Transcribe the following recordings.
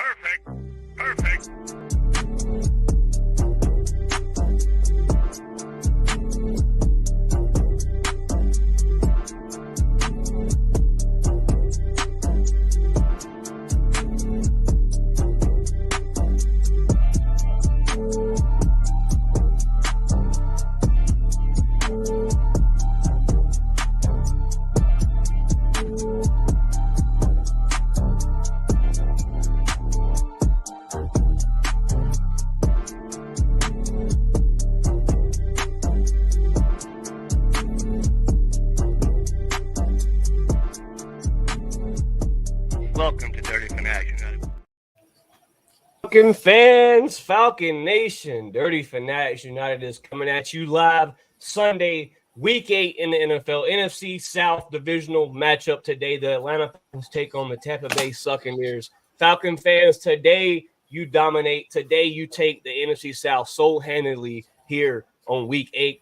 Perfect. Welcome to Dirty Fanatics United. Falcon fans, Falcon Nation, Dirty Fanatics United is coming at you live Sunday, Week 8 in the NFL. NFC South divisional matchup today. The Atlanta Falcons take on the Tampa Bay Buccaneers. Falcon fans, today you dominate. Today you take the NFC South sole-handedly here on Week 8.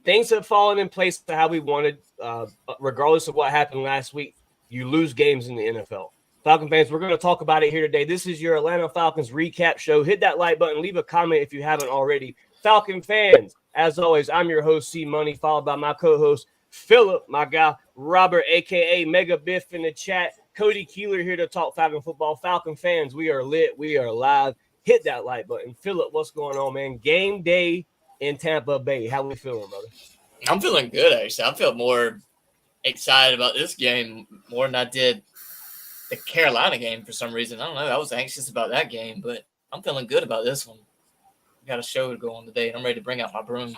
Things have fallen in place to how we wanted, regardless of what happened last week. You lose games in the NFL. Falcon fans, we're going to talk about it here today. This is your Atlanta Falcons recap show. Hit that like button. Leave a comment if you haven't already. Falcon fans, as always, I'm your host, C Money, followed by my co-host, Philip, my guy, Robert, a.k.a. Mega Biff in the chat. Cody Keeler here to talk Falcon football. Falcon fans, we are lit. We are live. Hit that like button. Philip, what's going on, man? Game day in Tampa Bay. How we feeling, brother? I'm feeling good, actually. I feel more excited about this game more than I did the Carolina game for some reason. I don't know. I was anxious about that game, but I'm feeling good about this one. We got a show to go on today, and I'm ready to bring out my broom.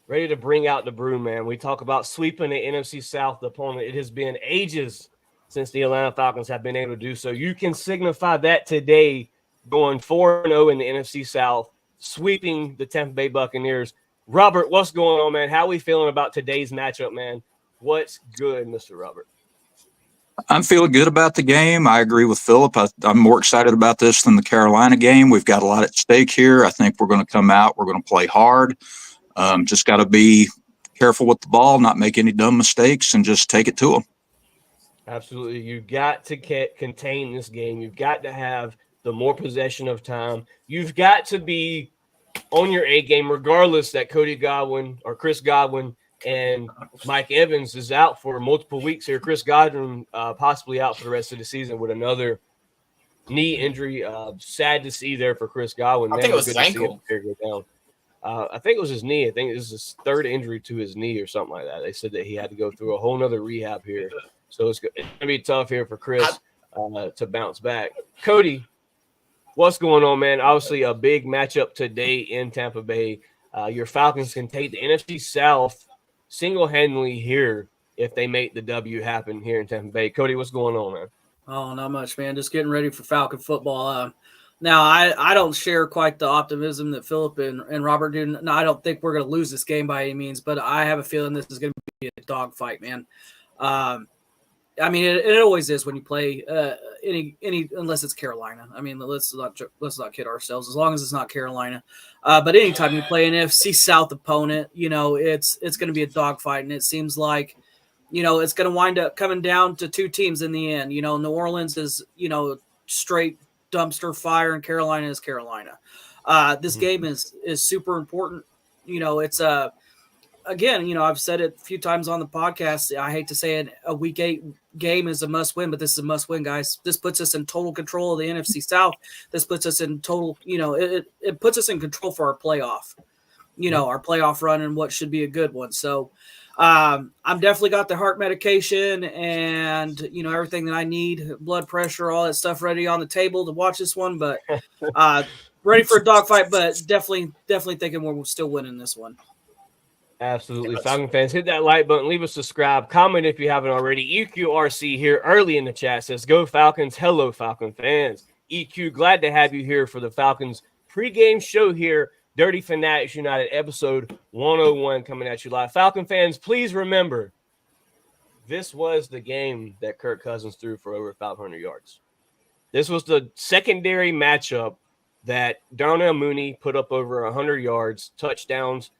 Ready to bring out the broom, man. We talk about sweeping the NFC South opponent. It has been ages since the Atlanta Falcons have been able to do so. You can signify that today going 4-0 in the NFC South, sweeping the Tampa Bay Buccaneers. Robert, what's going on, man? How are we feeling about today's matchup, man? What's good, Mr. Robert? I'm feeling good about the game. I agree with Philip. I'm more excited about this than the Carolina game. We've got a lot at stake here. I think we're going to come out. We're going to play hard. Just got to be careful with the ball, not make any dumb mistakes, and just take it to them. Absolutely. You've got to contain this game. You've got to have the more possession of time. You've got to be on your A game, regardless that Cody Godwin or Chris Godwin and Mike Evans is out for multiple weeks here. Chris Godwin possibly out for the rest of the season with another knee injury. Sad to see there for Chris Godwin. I think it was his ankle. I think it was his knee. I think this is his third injury to his knee or something like that. They said that he had to go through a whole nother rehab here. So it's going to be tough here for Chris to bounce back. Cody, what's going on, man? Obviously a big matchup today in Tampa Bay. Your Falcons can take the NFC South single-handedly here if they make the W happen here in Tampa Bay. Cody, what's going on, man? Oh, not much, man. Just getting ready for Falcon football. Now, I don't share quite the optimism that Philip and Robert do. No, I don't think we're going to lose this game by any means, but I have a feeling this is going to be a dogfight, man. I mean, it always is when you play any unless it's Carolina. I mean, let's not kid ourselves. As long as it's not Carolina, but anytime you play an NFC South opponent, you know it's going to be a dogfight, and it seems like it's going to wind up coming down to two teams in the end. New Orleans is straight dumpster fire, and Carolina is Carolina. This game is super important. It's again, I've said it a few times on the podcast. I hate to say it, a Week 8 game is a must-win, but this is a must-win, guys. This puts us in total control of the NFC South. This puts us in total, it puts us in control for our playoff, our playoff run and what should be a good one. So I'm definitely got the heart medication and, everything that I need, blood pressure, all that stuff ready on the table to watch this one, but ready for a dogfight, but definitely thinking we're still winning this one. Absolutely. Falcon fans, hit that like button, leave a subscribe, comment if you haven't already. EQRC here early in the chat says, go Falcons. Hello, Falcon fans. EQ, glad to have you here for the Falcons pregame show here. Dirty Fanatics United episode 101 coming at you live. Falcon fans, please remember, this was the game that Kirk Cousins threw for over 500 yards. This was the secondary matchup that Darnell Mooney put up over 100 yards, touchdowns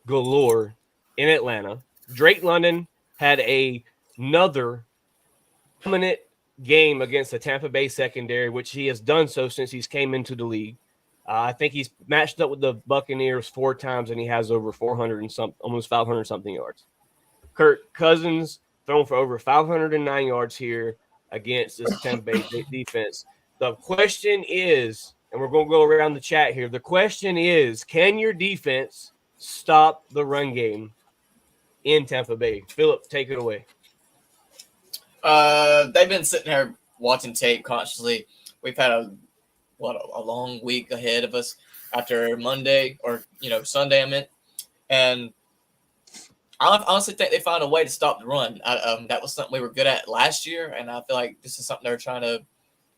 galore in Atlanta. Drake London had another dominant game against the Tampa Bay secondary, which he has done so since he's came into the league. I think he's matched up with the Buccaneers 4 times, and he has over 400 and some, almost 500 something yards. Kirk Cousins thrown for over 509 yards here against this Tampa Bay defense. The question is, and we're going to go around the chat here. The question is, can your defense stop the run game in Tampa Bay? Philip, take it away. They've been sitting there watching tape constantly. We've had a long week ahead of us after Monday or Sunday. And I honestly think they found a way to stop the run. That was something we were good at last year, and I feel like this is something they're trying to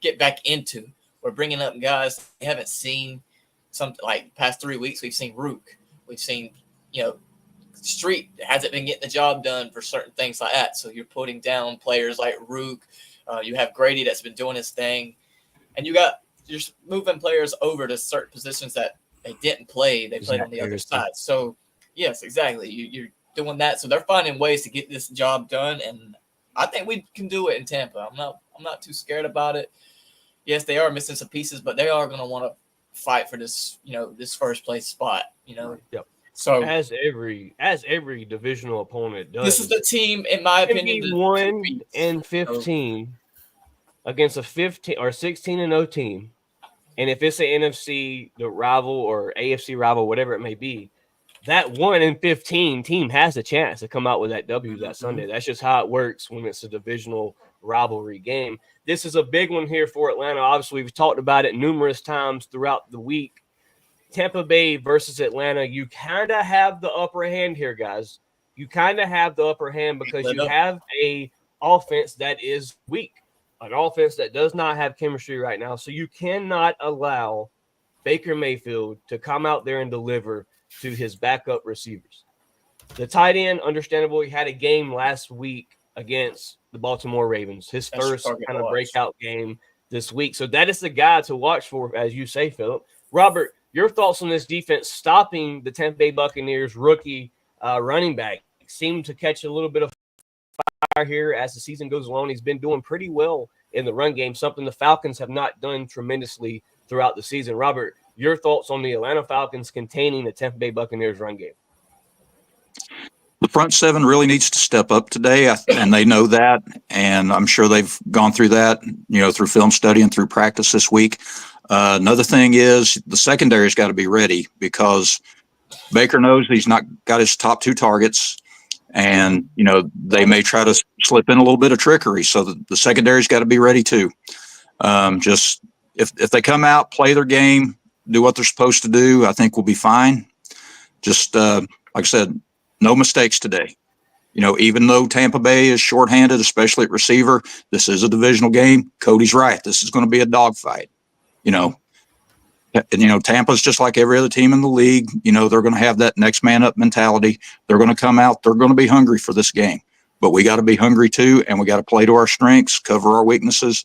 get back into. We're bringing up guys we haven't seen. Something like past 3 weeks, we've seen Rook. We've seen Street hasn't been getting the job done for certain things like that. So you're putting down players like Rook. You have Grady that's been doing his thing, and you're moving players over to certain positions that they didn't play. They played on the other side. So yes, exactly. You're doing that. So they're finding ways to get this job done, and I think we can do it in Tampa. I'm not too scared about it. Yes, they are missing some pieces, but they are going to want to fight for this, this first place spot. Yep. So as every divisional opponent does. This is the team, in my opinion, 1-15 against a 15 or 16-0 team, and if it's an NFC the rival or AFC rival, whatever it may be, that 1-15 team has a chance to come out with that W that Sunday. That's just how it works when it's a divisional rivalry game. This is a big one here for Atlanta. Obviously, we've talked about it numerous times throughout the week. Tampa Bay versus Atlanta, you kind of have the upper hand here, guys. You kind of have the upper hand because you have a offense that is weak, an offense that does not have chemistry right now. So you cannot allow Baker Mayfield to come out there and deliver to his backup receivers. The tight end, understandably, had a game last week against the Baltimore Ravens, his first kind of breakout game this week. So that is the guy to watch for, as you say, Philip. Robert, your thoughts on this defense stopping the Tampa Bay Buccaneers rookie running back? Seemed to catch a little bit of fire here as the season goes along. He's been doing pretty well in the run game, something the Falcons have not done tremendously throughout the season. Robert, your thoughts on the Atlanta Falcons containing the Tampa Bay Buccaneers run game? The front seven really needs to step up today, and they know that, and I'm sure they've gone through that, through film study and through practice this week. Another thing is the secondary's got to be ready because Baker knows he's not got his top 2 targets, and they may try to slip in a little bit of trickery. So the secondary's got to be ready too. Just if they come out, play their game, do what they're supposed to do, I think we'll be fine. Just like I said, no mistakes today. Even though Tampa Bay is shorthanded, especially at receiver, this is a divisional game. Cody's right. This is going to be a dogfight. Tampa's just like every other team in the league. They're going to have that next man up mentality. They're going to come out. They're going to be hungry for this game. But we got to be hungry too, and we got to play to our strengths, cover our weaknesses,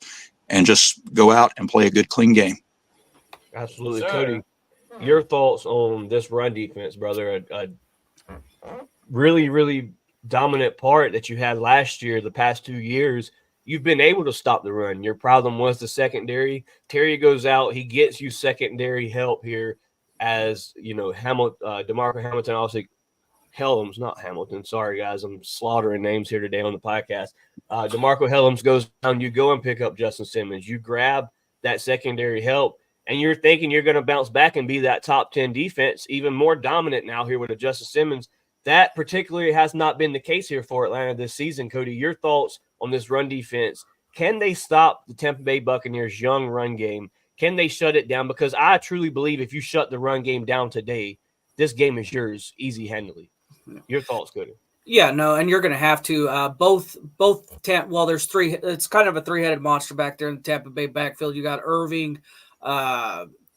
and just go out and play a good, clean game. Absolutely. Sir. Cody, your thoughts on this run defense, brother? A really, really dominant part that you had last year, the past 2 years. You've been able to stop the run. Your problem was the secondary. Terry goes out. He gets you secondary help here as, DeMarco Hamilton, obviously Helms, not Hamilton. Sorry, guys. I'm slaughtering names here today on the podcast. DeMarco Helms goes down. You go and pick up Justin Simmons. You grab that secondary help, and you're thinking you're going to bounce back and be that top 10 defense, even more dominant now here with a Justin Simmons. That particularly has not been the case here for Atlanta this season. Cody, your thoughts on this run defense? Can they stop the Tampa Bay Buccaneers' young run game? Can they shut it down? Because I truly believe if you shut the run game down today, this game is yours easy-handedly. Your thoughts, Cody? Yeah, no, and you're going to have to there's 3. It's kind of a 3-headed monster back there in the Tampa Bay backfield. You got Irving,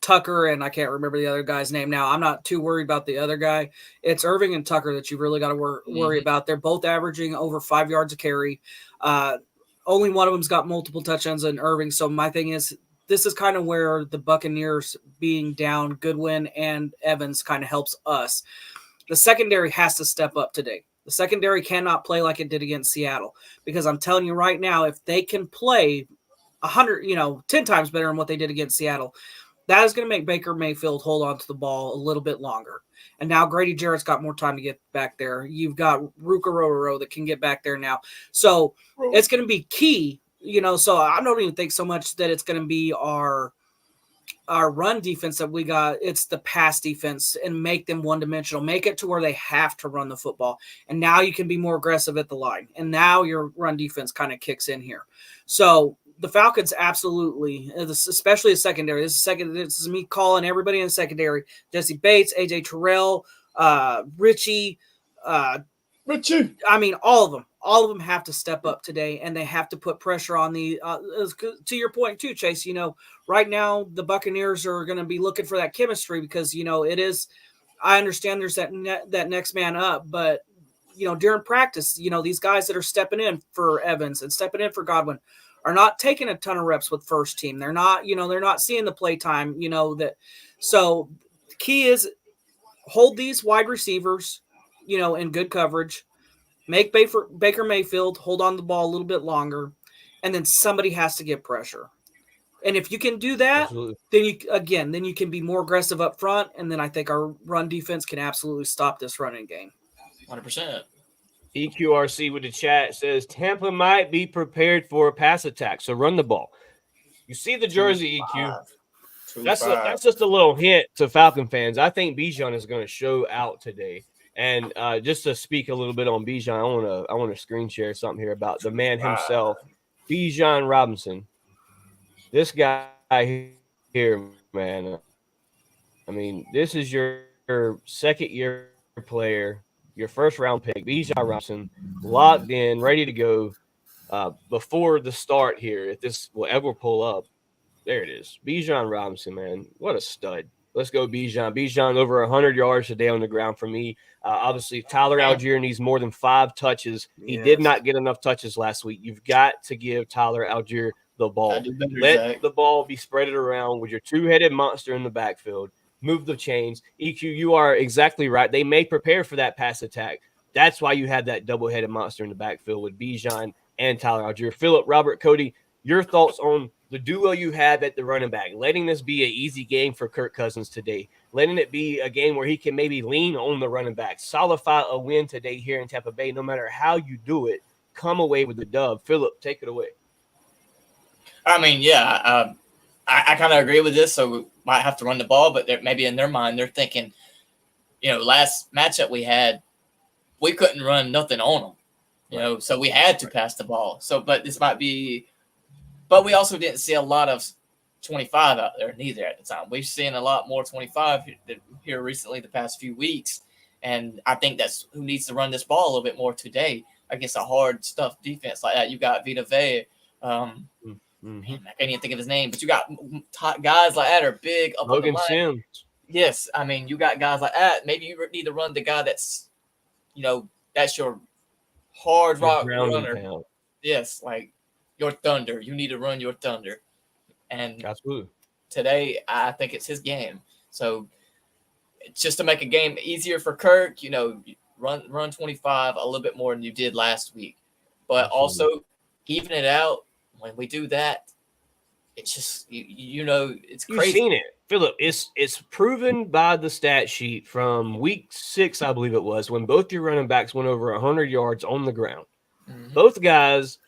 Tucker, and I can't remember the other guy's name now. I'm not too worried about the other guy. It's Irving and Tucker that you really got to worry about. They're both averaging over 5 yards a carry. Only one of them's got multiple touchdowns in Irving. So my thing is, this is kind of where the Buccaneers being down Goodwin and Evans kind of helps us. The secondary has to step up today. The secondary cannot play like it did against Seattle, because I'm telling you right now, if they can play 10 times better than what they did against Seattle, that is going to make Baker Mayfield hold on to the ball a little bit longer. And now Grady Jarrett's got more time to get back there. You've got Ruka Rororo that can get back there now. So it's going to be key, so I don't even think so much that it's going to be our run defense that we got. It's the pass defense, and make them one-dimensional. Make it to where they have to run the football. And now you can be more aggressive at the line. And now your run defense kind of kicks in here. So the Falcons absolutely, especially the secondary. This is me calling everybody in the secondary. Jesse Bates, AJ Terrell, Richie. I mean, all of them have to step up today, and they have to put pressure on the. To your point too, Chase. Right now the Buccaneers are going to be looking for that chemistry, because it is. I understand there's that next man up, but during practice, these guys that are stepping in for Evans and stepping in for Godwin are not taking a ton of reps with first team. They're not, they're not seeing the play time, that. So the key is hold these wide receivers, in good coverage, make Baker Mayfield hold on the ball a little bit longer, and then somebody has to get pressure. And if you can do that, Absolutely. then you can be more aggressive up front, and then I think our run defense can absolutely stop this running game. 100%. EQRC with the chat says Tampa might be prepared for a pass attack, so run the ball. You see the jersey, EQ. That's just a little hint to Falcon fans. I think Bijan is going to show out today. And just to speak a little bit on Bijan, I want to screen share something here about the man himself, Bijan Robinson. This guy here, man. I mean, this is your second-year player. Your first round pick, Bijan Robinson, locked in, ready to go before the start here. If this will ever pull up, there it is. Bijan Robinson, man, what a stud. Let's go, Bijan. Bijan over 100 yards today on the ground for me. Obviously, Tyler Algier needs more than 5 touches. He did not get enough touches last week. You've got to give Tyler Algier the ball. Let the ball be spread around with your two-headed monster in the backfield. Move the chains. EQ, you are exactly right. They may prepare for that pass attack. That's why you have that double-headed monster in the backfield with Bijan and Tyler Algier. Philip, Robert, Cody, your thoughts on the duo you have at the running back, letting this be an easy game for Kirk Cousins today, letting it be a game where he can maybe lean on the running back, solidify a win today here in Tampa Bay. No matter how you do it, come away with the dub. Philip, take it away. I mean, yeah, I kind of agree with this. So we might have to run the ball, but maybe in their mind they're thinking, last matchup we had, we couldn't run nothing on them, so we had to pass the ball. So, but this might be, but we also didn't see a lot of 25 out there neither at the time. We've seen a lot more 25 here recently the past few weeks, and I think that's who needs to run this ball a little bit more today against a hard stuff defense like that. You got Vita Vea. Man, I can't even think of his name, but you got guys like that are big up on the line. Sims. Yes, I mean, you got guys like that. Maybe you need to run the guy that's, that's your hard rock runner. Pound. Yes, like your thunder. You need to run your thunder. And Absolutely. Today, I think it's his game. So just to make a game easier for Kirk, run 25 a little bit more than you did last week. But also even it out. When we do that, it's just it's crazy. You've seen it, Philip. It's proven by the stat sheet from week 6, I believe it was, when both your running backs went over 100 yards on the ground. Mm-hmm. Both guys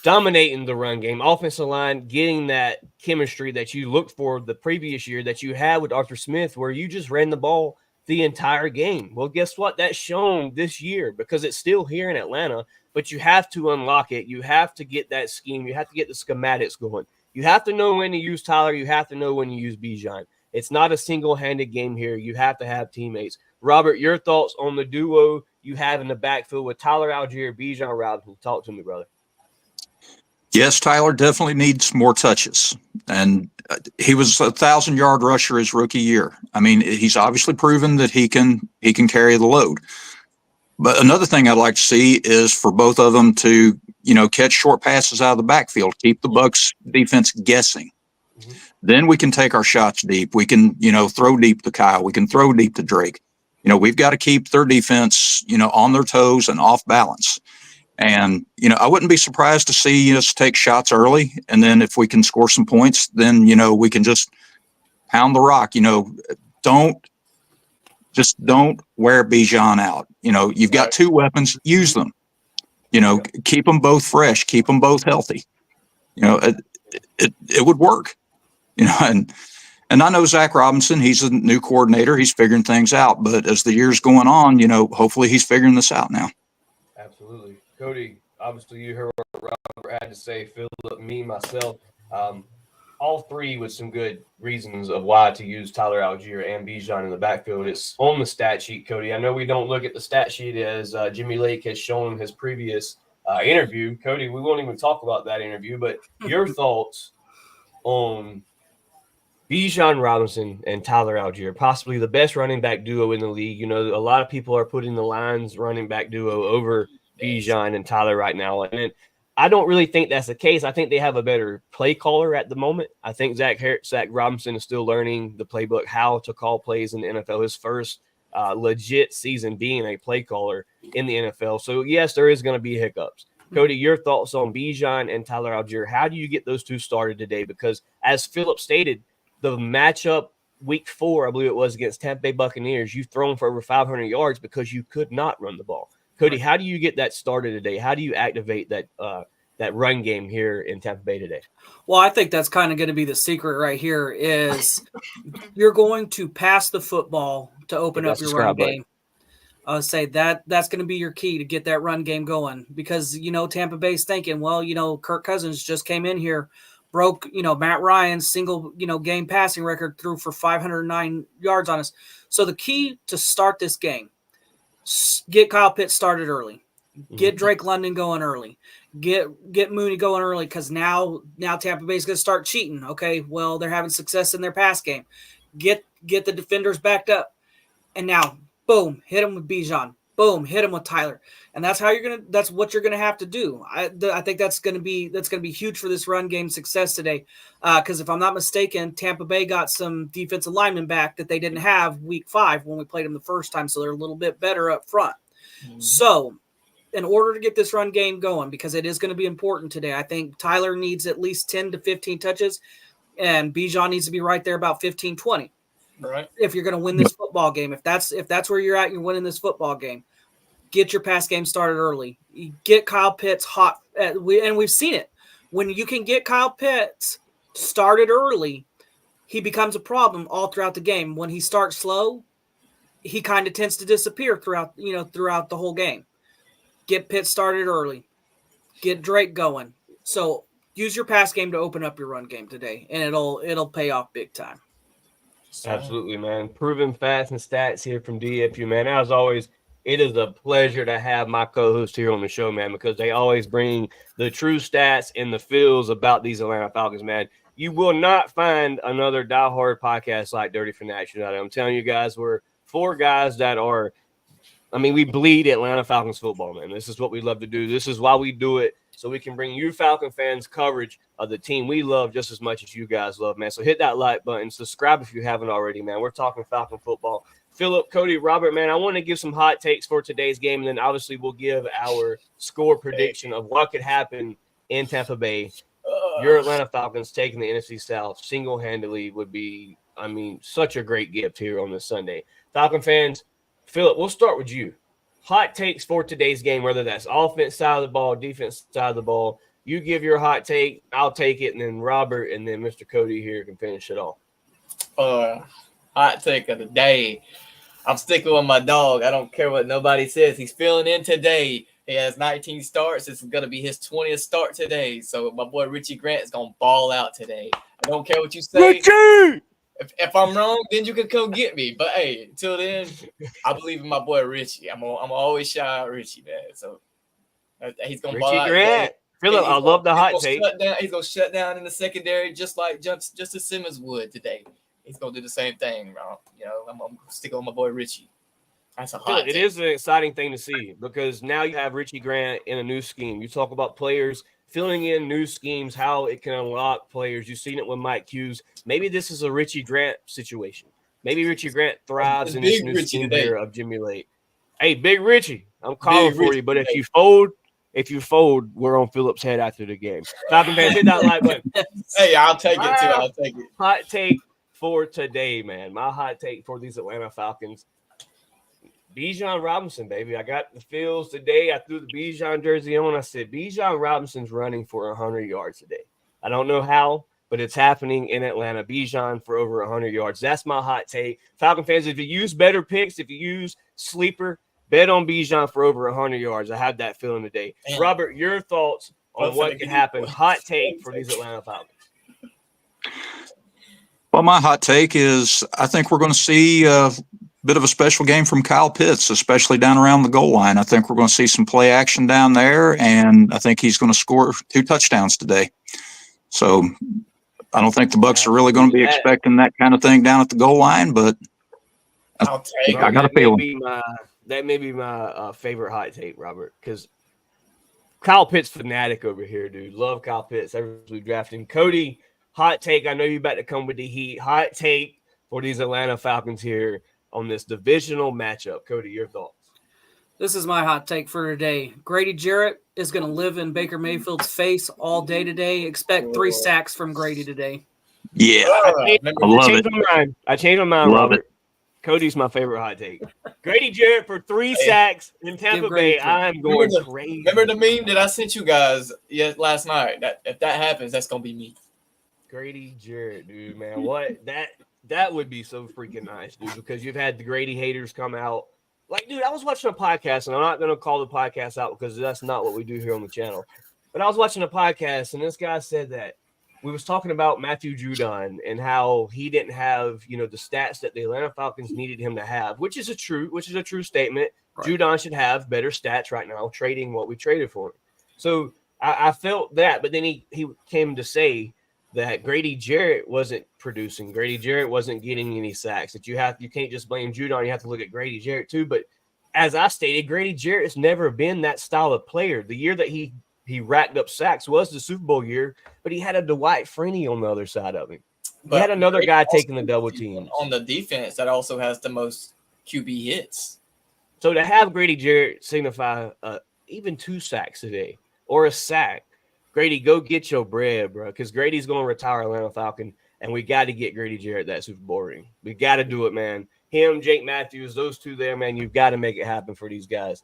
dominating the run game, offensive line getting that chemistry that you looked for the previous year that you had with Arthur Smith, where you just ran the ball the entire game. Well, guess what? That's shown this year because it's still here in Atlanta. But you have to unlock it. You have to get that scheme. You have to get the schematics going. You have to know when to use Tyler. You have to know when to use Bijan. It's not a single-handed game here. You have to have teammates. Robert, your thoughts on the duo you have in the backfield with Tyler Algier, Bijan Robinson. Talk to me, brother. Yes, Tyler definitely needs more touches. And he was a 1,000-yard rusher his rookie year. I mean, he's obviously proven that he can carry the load. But another thing I'd like to see is for both of them to, catch short passes out of the backfield, keep the Bucs defense guessing. Mm-hmm. Then we can take our shots deep. We can, throw deep to Kyle. We can throw deep to Drake. we've got to keep their defense, on their toes and off balance. And, I wouldn't be surprised to see us take shots early. And then if we can score some points, then, we can just pound the rock. Don't wear Bijan out. You've got two weapons, use them. Keep them both fresh, keep them both healthy. It would work. And I know Zach Robinson, he's a new coordinator. He's figuring things out. But as the year's going on, hopefully he's figuring this out now. Absolutely. Cody, obviously you heard what Robert had to say, Philip, me, myself. All three with some good reasons of why to use Tyler Algier and Bijan in the backfield. It's on the stat sheet, Cody. I know we don't look at the stat sheet as Jimmy Lake has shown his previous interview. Cody, we won't even talk about that interview, but your thoughts on Bijan Robinson and Tyler Algier, possibly the best running back duo in the league. A lot of people are putting the Lions running back duo over Bijan and Tyler right now. And I don't really think that's the case. I think they have a better play caller at the moment. I think Zach Robinson is still learning the playbook, how to call plays in the NFL. His first legit season being a play caller in the NFL. So, yes, there is going to be hiccups. Cody, your thoughts on Bijan and Tyler Algier. How do you get those two started today? Because as Philip stated, the matchup week 4, I believe it was, against Tampa Bay Buccaneers, you've thrown for over 500 yards because you could not run the ball. Cody, how do you get that started today? How do you activate that run game here in Tampa Bay today? Well, I think that's kind of going to be the secret right here is you're going to pass the football to open up your run game. I would say that's going to be your key to get that run game going because, Tampa Bay's thinking, well, Kirk Cousins just came in here, broke, Matt Ryan's single, game passing record, threw for 509 yards on us. So the key to start this game, get Kyle Pitts started early. Get Drake London going early. Get Mooney going early because now Tampa Bay's going to start cheating. Okay, well, they're having success in their pass game. Get the defenders backed up. And now, boom, hit them with Bijan. Boom, hit them with Tyler. And that's what you're gonna have to do. I think that's gonna be huge for this run game success today. Because if I'm not mistaken, Tampa Bay got some defensive linemen back that they didn't have week 5 when we played them the first time, so they're a little bit better up front. So in order to get this run game going, because it is going to be important today, I think Tyler needs at least 10 to 15 touches, and Bijan needs to be right there about 15, 20. Right. If you're going to win this football game, if that's where you're at, you're winning this football game. Get your pass game started early. You get Kyle Pitts hot, and we've seen it. When you can get Kyle Pitts started early, he becomes a problem all throughout the game. When he starts slow, he kind of tends to disappear throughout the whole game. Get Pitts started early. Get Drake going. So use your pass game to open up your run game today, and it'll pay off big time. Absolutely, man. Proven facts and stats here from DFU, man. As always, it is a pleasure to have my co-host here on the show, man, because they always bring the true stats and the feels about these Atlanta Falcons, man. You will not find another diehard podcast like Dirty Fanatics United. I'm telling you guys, we're 4 guys that are, we bleed Atlanta Falcons football, man. This is what we love to do. This is why we do it, so we can bring you Falcon fans coverage of the team we love just as much as you guys love, man. So hit that like button. Subscribe if you haven't already, man. We're talking Falcon football. Philip, Cody, Robert, man, I want to give some hot takes for today's game, and then obviously we'll give our score prediction of what could happen in Tampa Bay. Your Atlanta Falcons taking the NFC South single-handedly would be, such a great gift here on this Sunday. Falcon fans, Philip, we'll start with you. Hot takes for today's game, whether that's offense side of the ball, defense side of the ball. You give your hot take, I'll take it, and then Robert and then Mr. Cody here can finish it off. Hot take of the day. I'm sticking with my dog. I don't care what nobody says. He's filling in today. He has 19 starts. This is going to be his 20th start today. So my boy Richie Grant is going to ball out today. I don't care what you say. Richie! If I'm wrong, then you can come get me. But, hey, until then, I believe in my boy Richie. I'm always shy out Richie, man. So he's going to ball out. Richie Grant. Philip, I love the hot take. He's going to shut down in the secondary just like Justice Simmons would today. He's going to do the same thing, bro. I'm going to stick on my boy Richie. That's a hot take. It is an exciting thing to see because now you have Richie Grant in a new scheme. You talk about players filling in new schemes, how it can unlock players. You've seen it with Mike Hughes. Maybe this is a Richie Grant situation. Maybe Richie Grant thrives in Big this new Richie scheme today. here of Jimmy Lake. Hey, Big Richie, I'm calling Big for Richie you, but today. if you fold, we're on Phillips' head after the game. Falcon fans, hit that like button. Hey, I'll take it too. I'll take it. Hot take for today, man. My hot take for these Atlanta Falcons. Bijan Robinson, baby. I got the feels today. I threw the Bijan jersey on. I said, Bijan Robinson's running for 100 yards today. I don't know how, but it's happening in Atlanta. Bijan for over 100 yards. That's my hot take. Falcon fans, if you use better picks, if you use sleeper, bet on Bijan for over 100 yards. I had that feeling today. Man. Robert, your thoughts on what could happen? Hot take for these Atlanta Falcons. Well, my hot take is I think we're going to see a bit of a special game from Kyle Pitts, especially down around the goal line. I think we're going to see some play action down there, and I think he's going to score 2 touchdowns today. So I don't think the Bucs are really going to be expecting that kind of thing down at the goal line, but I'll take I got a feeling. That may be my favorite hot take, Robert, because Kyle Pitts fanatic over here, dude. Love Kyle Pitts. Ever since we drafted him. Cody, hot take. I know you're about to come with the heat. Hot take for these Atlanta Falcons here on this divisional matchup. Cody, your thoughts? This is my hot take for today. Grady Jarrett is going to live in Baker Mayfield's face all day today. Expect 3 sacks from Grady today. Yeah, I love it. I changed my mind, Love Robert. it. Cody's my favorite hot take. Grady Jarrett for 3 sacks in Tampa Bay. I'm going crazy. Remember the meme that I sent you guys last night? That if that happens, that's gonna be me. Grady Jarrett, dude, man. What? That would be so freaking nice, dude, because you've had the Grady haters come out. Like, dude, I was watching a podcast, and I'm not going to call the podcast out because that's not what we do here on the channel. But I was watching a podcast, and this guy said that we was talking about Matthew Judon and how he didn't have, the stats that the Atlanta Falcons needed him to have, which is a true statement. Right. Judon should have better stats right now, trading what we traded for him. So I felt that, but then he came to say that Grady Jarrett wasn't producing. Grady Jarrett wasn't getting any sacks. That you can't just blame Judon. You have to look at Grady Jarrett too. But as I stated, Grady Jarrett has never been that style of player. The year that he racked up sacks was the Super Bowl year, but he had a Dwight Freeney on the other side of him. He had another guy taking the double team. On the defense, that also has the most QB hits. So to have Grady Jarrett signify even 2 sacks today or a sack, Grady, go get your bread, bro, because Grady's going to retire Atlanta Falcon, and we got to get Grady Jarrett that Super Bowl ring. We got to do it, man. Him, Jake Matthews, those two there, man, you've got to make it happen for these guys.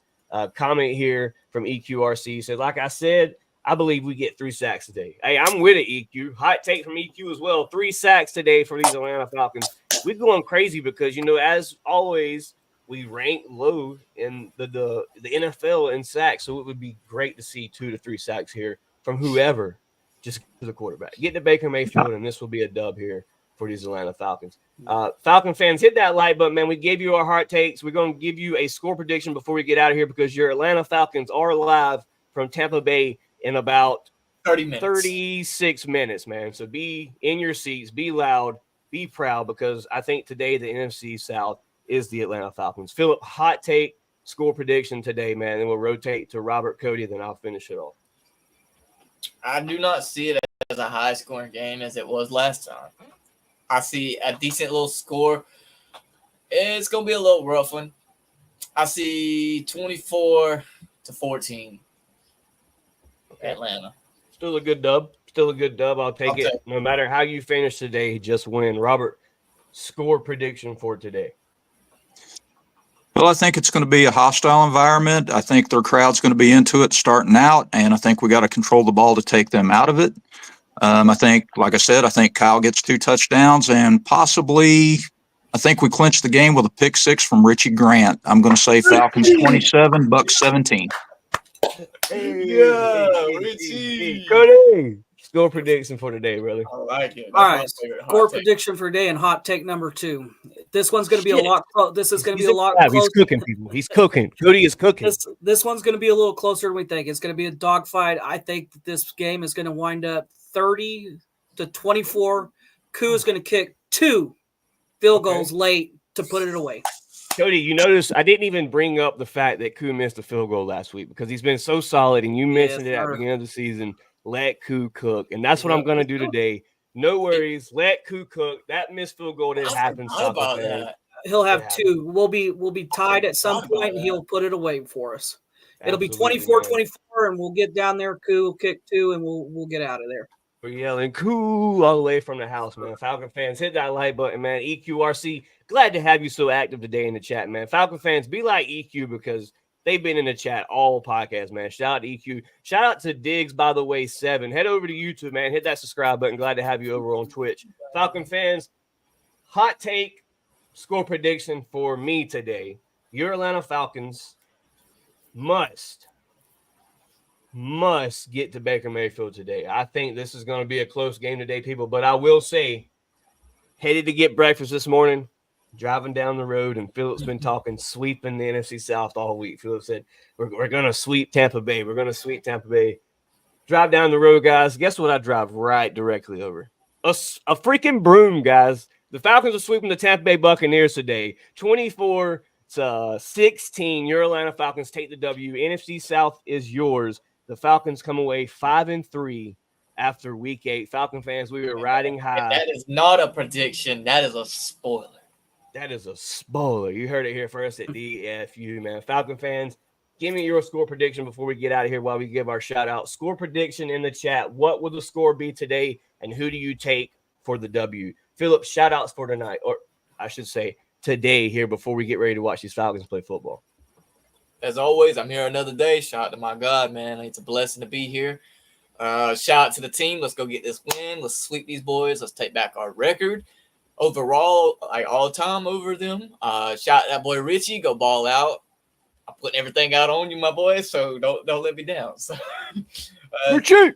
Comment here from EQRC said, like I said, I believe we get 3 sacks today. Hey, I'm with it, EQ. Hot take from EQ as well. 3 sacks today for these Atlanta Falcons. We're going crazy because, as always, we rank low in the NFL in sacks, so it would be great to see 2 to 3 sacks here from whoever, just to the quarterback. Get to Baker Mayfield, and this will be a dub here for these Atlanta Falcons. Falcon fans, hit that like button, man. We gave you our hot takes. We're going to give you a score prediction before we get out of here because your Atlanta Falcons are live from Tampa Bay in about 36 minutes, man. So be in your seats, be loud, be proud, because I think today the NFC South is the Atlanta Falcons. Philip, hot take, score prediction today, man. Then we'll rotate to Robert, Cody, then I'll finish it off. I do not see it as a high-scoring game as it was last time. I see a decent little score. It's going to be a little rough one. I see 24-14 Atlanta. Still a good dub. I'll take it. No matter how you finish today, just win. Robert, score prediction for today. Well, I think it's going to be a hostile environment. I think their crowd's going to be into it starting out, and I think we got to control the ball to take them out of it. I think, like I said, I think Kyle gets 2 touchdowns, and possibly I think we clinch the game with a pick 6 from Richie Grant. I'm going to say Falcons 27, Bucs 17. Richie. Cody, score prediction for today, brother. I like it. All right, score prediction for today and hot take number 2. This one's going to be a lot. This is going to be a lot closer. He's cooking, people. He's cooking. Cody is cooking. This one's going to be a little closer than we think. It's going to be a dogfight. I think that this game is going to wind up 30-24. Koo is going to kick 2 field goals late to put it away. Cody, you notice I didn't even bring up the fact that Koo missed a field goal last week because he's been so solid, and you mentioned it at the beginning of the season. Let Koo cook, and that's what I'm going to do today. No worries. Let Koo cook. That missed field goal didn't happen. How about that? He'll have Yeah. two. We'll be tied at some point, and he'll put it away for us. It'll be 24-24, and we'll get down there. Koo will kick two, and we'll get out of there. We're yelling "Koo" all the way from the house, man. Falcon fans, hit that like button, man. EQRC, glad to have you so active today in the chat, man. Falcon fans, be like EQ because they've been in the chat all podcast, man. Shout out to EQ. Shout out to Diggs, by the way, 7. Head over to YouTube, man. Hit that subscribe button. Glad to have you over on Twitch. Falcon fans, hot take score prediction for me today. Your Atlanta Falcons must get to Baker Mayfield today. I think this is going to be a close game today, people. But I will say, headed to get breakfast this morning, driving down the road, and Philip's been talking sweeping the NFC South all week. Philip said, we're going to sweep Tampa Bay. We're going to sweep Tampa Bay. Drive down the road, guys. Guess what I drive right directly over? A freaking broom, guys. The Falcons are sweeping the Tampa Bay Buccaneers today. 24-16. Your Atlanta Falcons take the W. NFC South is yours. The Falcons come away 5-3 after week 8. Falcon fans, we were riding high. That is not a prediction. That is a spoiler. That is a spoiler. You heard it here first at DFU, man. Falcon fans, give me your score prediction before we get out of here while we give our shout out. Score prediction in the chat. What will the score be today, and who do you take for the W? Philip, shout outs for tonight, or I should say today here before we get ready to watch these Falcons play football. As always, I'm here another day. Shout out to my God, man. It's a blessing to be here. Shout out to the team. Let's go get this win. Let's sweep these boys. Let's take back our record. Overall, all time over them. Shout out to that boy Richie. Go ball out. I'm putting everything out on you, my boy. So don't let me down. So, Richie.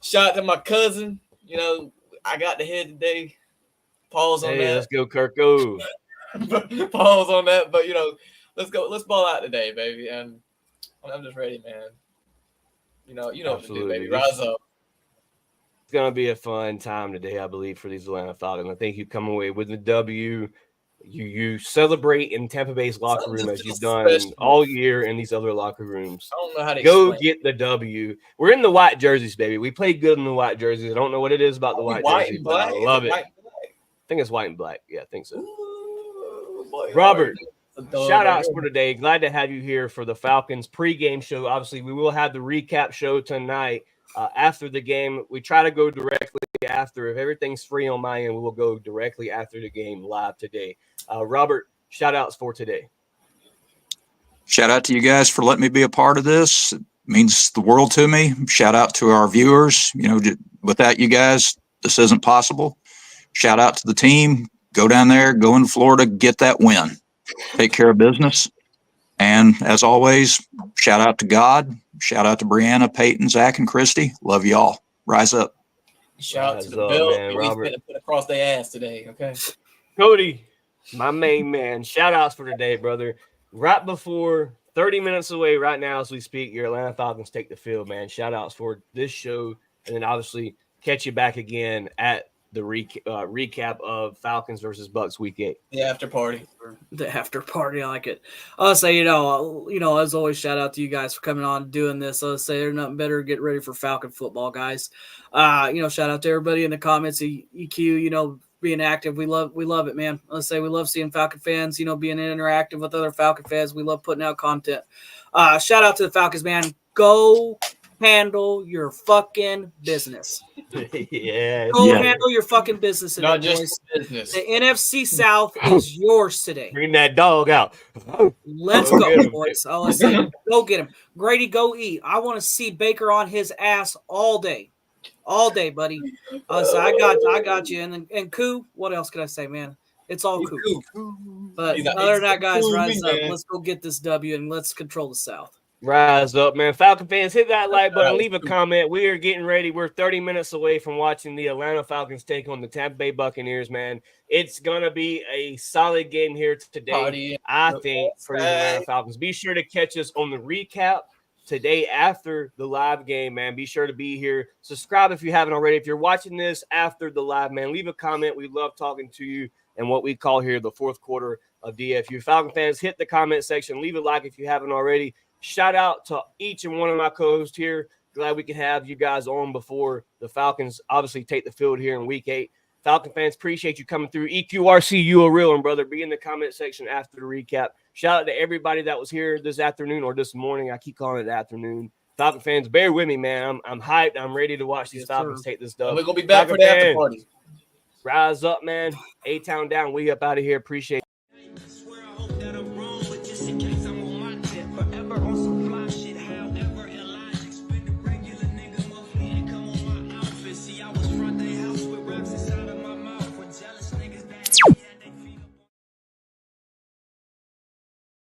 Shout out to my cousin. You know, I got the head today. Pause on that. Let's go, Kirko. Pause on that. But, you know, let's go. Let's ball out today, baby. And I'm just ready, man. You know what to do, baby. Rise up. It's going to be a fun time today, I believe, for these Atlanta Falcons. I think you come away with the W. You celebrate in Tampa Bay's locker room as you've done all year in these other locker rooms. I don't know how to go get the W. We're in the white jerseys, baby. We played good in the white jerseys. I don't know what it is about the white jersey, but I love it. I think it's white and black. Yeah, I think so. Ooh, boy, Robert, shout outs for today. Glad to have you here for the Falcons pregame show. Obviously, we will have the recap show tonight after the game. We try to go directly after. If everything's free on my end, we will go directly after the game live today. Robert, shout outs for today. Shout out to you guys for letting me be a part of this. It means the world to me. Shout out to our viewers. You know, without you guys, this isn't possible. Shout out to the team. Go down there, go in Florida, get that win. Take care of business. And as always, shout out to God. Shout out to Brianna, Peyton, Zach, and Christy. Love y'all. Rise up. Shout out to the Bill. He's going to put across their ass today, okay? Cody, my main man. Shout outs for today, brother. Right before 30 minutes away right now as we speak, your Atlanta Falcons take the field, man. Shout outs for this show. And then obviously catch you back again at the recap of Falcons versus Bucks week 8. The after party. The after party, I like it. I'll say, you know, as always, shout out to you guys for coming on and doing this. I'll say there's nothing better. Get ready for Falcon football, guys. Shout out to everybody in the comments. EQ, being active. We love it, man. Let's say we love seeing Falcon fans, being interactive with other Falcon fans. We love putting out content. Shout out to the Falcons, man. Go handle your fucking business. Handle your fucking business. Not just business. The NFC South is yours today. Bring that dog out. Let's go, boys. Let's say, go get him. Grady, go eat. I want to see Baker on his ass all day. All day, buddy. So I got you. And Koo, what else can I say, man? It's all cool. But other than that, guys, rise up. Let's go get this W and let's control the South. Rise up, man. Falcon fans, hit that like button. Leave a comment. We are getting ready. We're 30 minutes away from watching the Atlanta Falcons take on the Tampa Bay Buccaneers, man. It's going to be a solid game here today, I think, for the Atlanta Falcons. Be sure to catch us on the recap today after the live game, man. Be sure to be here. Subscribe if you haven't already. If you're watching this after the live, man, leave a comment. We love talking to you and what we call here the fourth quarter of DFU. Falcon fans, hit the comment section. Leave a like if you haven't already. Shout out to each and one of my co-hosts here. Glad we can have you guys on before the Falcons obviously take the field here in Week 8. Falcon fans, appreciate you coming through. EQRC, you a real one, brother. Be in the comment section after the recap. Shout out to everybody that was here this afternoon or this morning. I keep calling it afternoon. Falcon fans, bear with me, man. I'm hyped. I'm ready to watch these Falcons take this dub. We're going to be back Falcon for the after fans, party. rise up, man. A-Town down. We up out of here. Appreciate